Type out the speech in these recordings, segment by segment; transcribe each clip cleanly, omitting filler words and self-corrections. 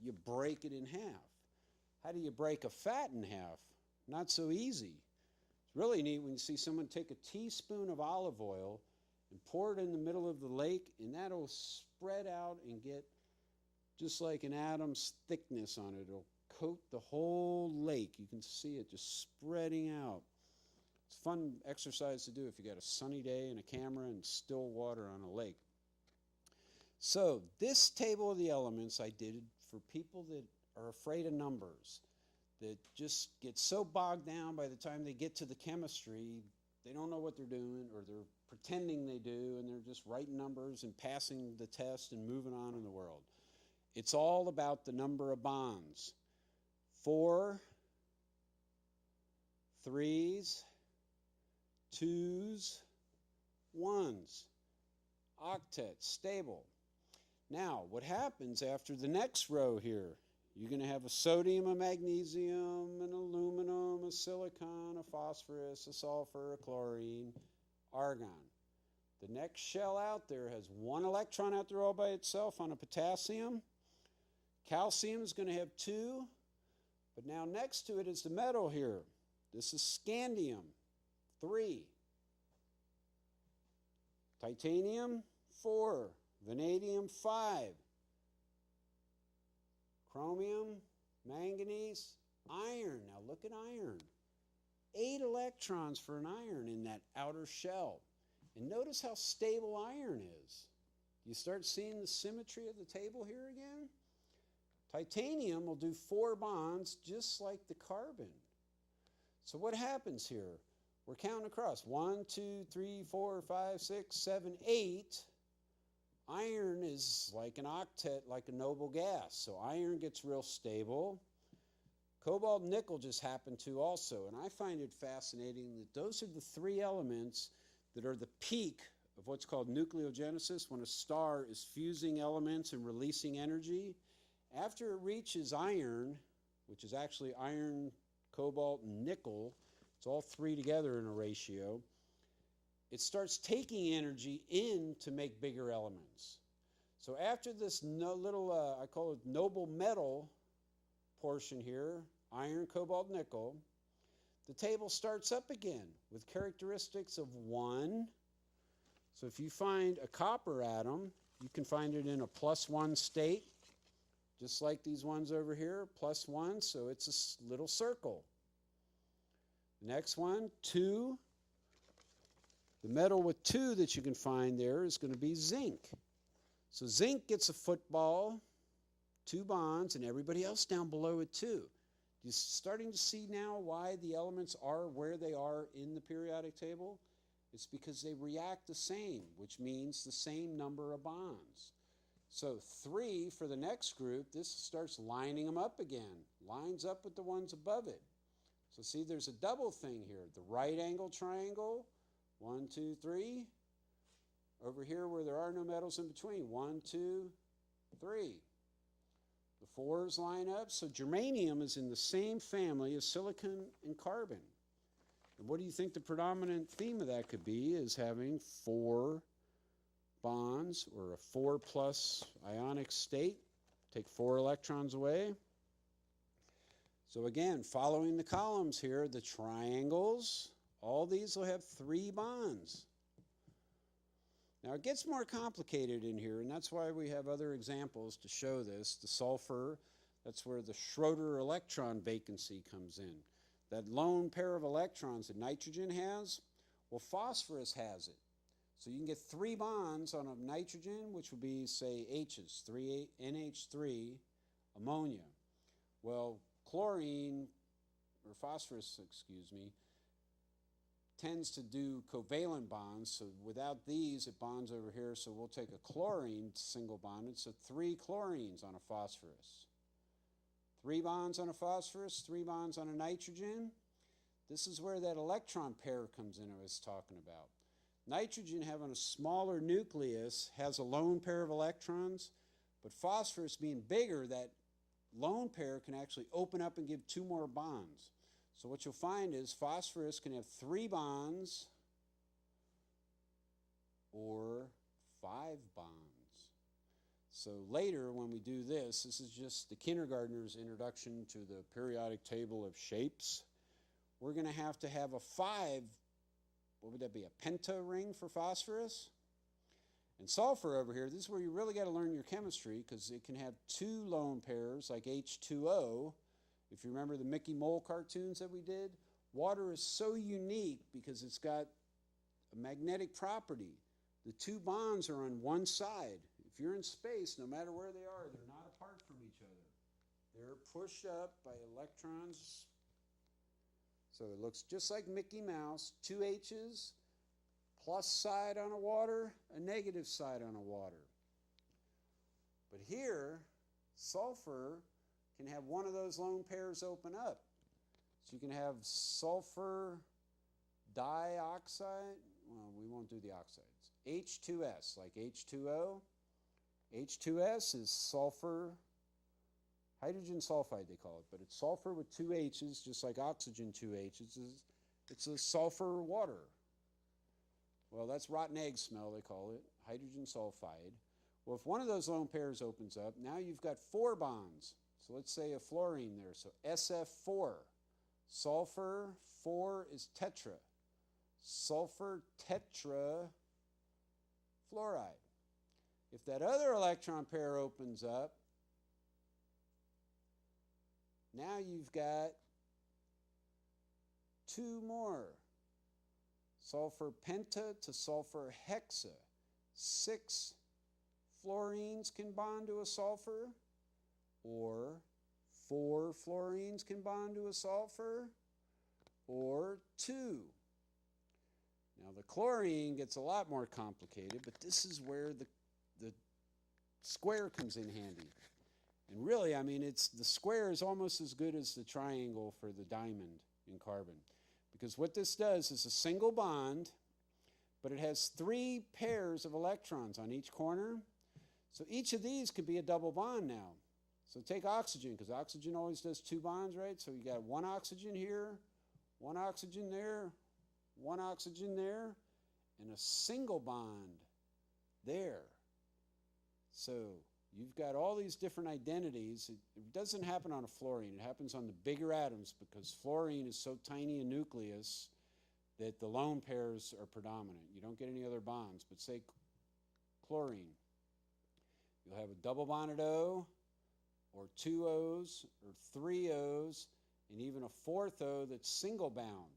You break it in half. How do you break a fat in half? Not so easy. It's really neat when you see someone take a teaspoon of olive oil and pour it in the middle of the lake, and that'll spread out and get just like an atom's thickness on it. It'll coat the whole lake. You can see it just spreading out. It's a fun exercise to do if you got a sunny day and a camera and still water on a lake. So this table of the elements I did for people that are afraid of numbers, that just get so bogged down by the time they get to the chemistry, they don't know what they're doing, or they're pretending they do, and they're just writing numbers and passing the test and moving on in the world. It's all about the number of bonds. 4, 3s, 2s, 1s. Octet, stable. Now, what happens after the next row here? You're going to have a sodium, a magnesium, an aluminum, a silicon, a phosphorus, a sulfur, a chlorine, argon. The next shell out there has 1 electron out there all by itself on a potassium. Calcium is going to have 2, but now next to it is the metal here. This is scandium, 3. Titanium, 4. Vanadium, 5. Chromium, manganese, iron. Now look at iron. 8 electrons for an iron in that outer shell. And notice how stable iron is. You start seeing the symmetry of the table here again? Titanium will do 4 bonds just like the carbon. So what happens here? We're counting across. 1, 2, 3, 4, 5, 6, 7, 8. Iron is like an octet, like a noble gas. So iron gets real stable. Cobalt and nickel just happen to also. And I find it fascinating that those are the 3 elements that are the peak of what's called nucleogenesis, when a star is fusing elements and releasing energy. After it reaches iron, which is actually iron, cobalt, and nickel, it's all 3 together in a ratio, it starts taking energy in to make bigger elements. So after this little, I call it noble metal portion here, iron, cobalt, nickel, the table starts up again with characteristics of 1. So if you find a copper atom, you can find it in a +1 state, just like these ones over here, +1, so it's a little circle. The next one, 2. The metal with 2 that you can find there is going to be zinc. So zinc gets a football, 2 bonds, and everybody else down below it too. You're starting to see now why the elements are where they are in the periodic table? It's because they react the same, which means the same number of bonds. So 3 for the next group, this starts lining them up again, lines up with the ones above it. So see, there's a double thing here. The right angle triangle, 1, 2, 3. Over here where there are no metals in between, 1, 2, 3. The 4s line up, so germanium is in the same family as silicon and carbon. And what do you think the predominant theme of that could be? Is having 4 bonds, or a 4+ ionic state. Take 4 electrons away. So again, following the columns here, the triangles, all these will have 3 bonds. Now it gets more complicated in here, and that's why we have other examples to show this. The sulfur, that's where the SCHROEDER electron vacancy comes in. That lone pair of electrons that nitrogen has, well, phosphorus has it. So you can get 3 bonds on a nitrogen, which would be, say, H's, 3 NH3, ammonia. Well, chlorine, or phosphorus, excuse me, tends to do covalent bonds, so without these it bonds over here, so we'll take a chlorine single bonded, so 3 chlorines on a phosphorus. 3 bonds on a phosphorus, 3 bonds on a nitrogen. This is where that electron pair comes in I was talking about. Nitrogen, having a smaller nucleus, has a lone pair of electrons, but phosphorus being bigger, that lone pair can actually open up and give 2 more bonds. So what you'll find is phosphorus can have 3 bonds or 5 bonds. So later, when we do this, this is just the kindergartner's introduction to the periodic table of shapes. We're going to have a 5, what would that be, a penta ring for phosphorus? And sulfur over here, this is where you really got to learn your chemistry, because it can have 2 lone pairs, like H2O. If you remember the Mickey Mole cartoons that we did, water is so unique because it's got a magnetic property. The 2 bonds are on one side. If you're in space, no matter where they are, they're not apart from each other. They're pushed up by electrons. So it looks just like Mickey Mouse, 2 H's, plus side on a water, a negative side on a water. But here, sulfur can have one of those lone pairs open up. So you can have sulfur dioxide. Well, we won't do the oxides. H2S, like H2O. H2S is sulfur, hydrogen sulfide they call it, but it's sulfur with 2 H's, just like oxygen 2 H's. It's a sulfur water. Well, that's rotten egg smell, they call it, hydrogen sulfide. Well, if one of those lone pairs opens up, now you've got 4 bonds. So let's say a fluorine there, so SF4. Sulfur 4 is tetra. Sulfur tetrafluoride. If that other electron pair opens up, now you've got 2 more. Sulfur penta to sulfur hexa. 6 fluorines can bond to a sulfur, or 4 fluorines can bond to a sulfur, or 2. Now the chlorine gets a lot more complicated, but this is where the square comes in handy. And really, I mean, the square is almost as good as the triangle for the diamond in carbon. Because what this does is a single bond, but it has 3 pairs of electrons on each corner. So each of these could be a double bond now. So take oxygen, because oxygen always does 2 bonds, right? So you got 1 oxygen here, 1 oxygen there, 1 oxygen there, and a single bond there. So you've got all these different identities. It doesn't happen on a fluorine. It happens on the bigger atoms, because fluorine is so tiny a nucleus that the lone pairs are predominant. You don't get any other bonds. But say chlorine. You'll have a double bonded O, or 2 O's, or 3 O's, and even a 4th O that's single bound.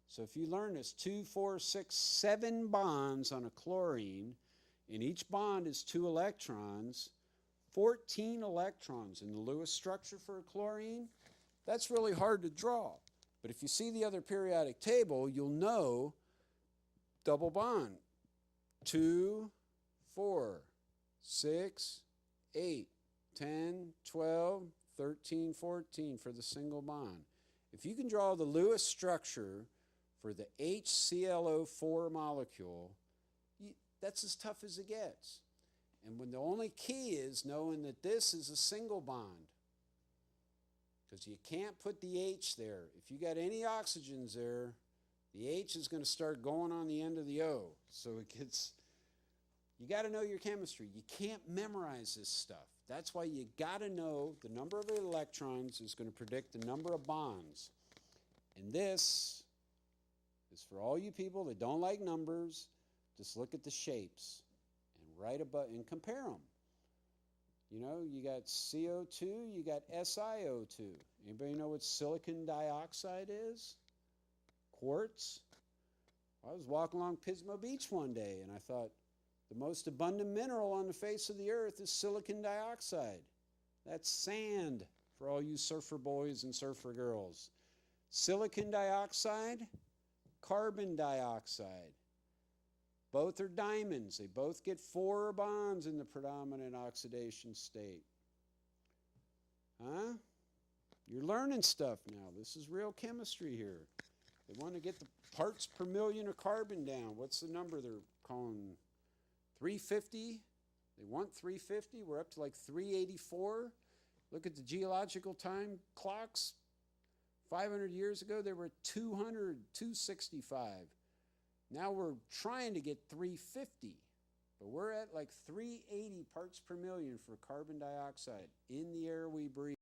So if you learn this, 2, 4, 6, 7 bonds on a chlorine, and each bond is 2 electrons, 14 electrons in the Lewis structure for a chlorine, that's really hard to draw. But if you see the other periodic table, you'll know double bond. 2, 4, 6, 8, 10, 12, 13, 14 for the single bond. If you can draw the Lewis structure for the HClO4 molecule, that's as tough as it gets. And when the only key is knowing that this is a single bond, because you can't put the H there. If you got any oxygens there, the H is going to start going on the end of the O. So it gets, you got to know your chemistry. You can't memorize this stuff. That's why you got to know the number of electrons is going to predict the number of bonds. And this is for all you people that don't like numbers. Just look at the shapes and write about and compare them. You know, you got CO2, you got SiO2. Anybody know what silicon dioxide is? Quartz. I was walking along Pismo Beach one day and I thought, the most abundant mineral on the face of the earth is silicon dioxide. That's sand for all you surfer boys and surfer girls. Silicon dioxide, carbon dioxide. Both are diamonds. They both get 4 bonds in the predominant oxidation state. Huh? You're learning stuff now. This is real chemistry here. They want to get the parts per million of carbon down. What's the number they're calling? 350? They want 350. We're up to like 384. Look at the geological time clocks. 500 years ago, they were at 200, 265. Now we're trying to get 350. But we're at like 380 parts per million for carbon dioxide in the air we breathe.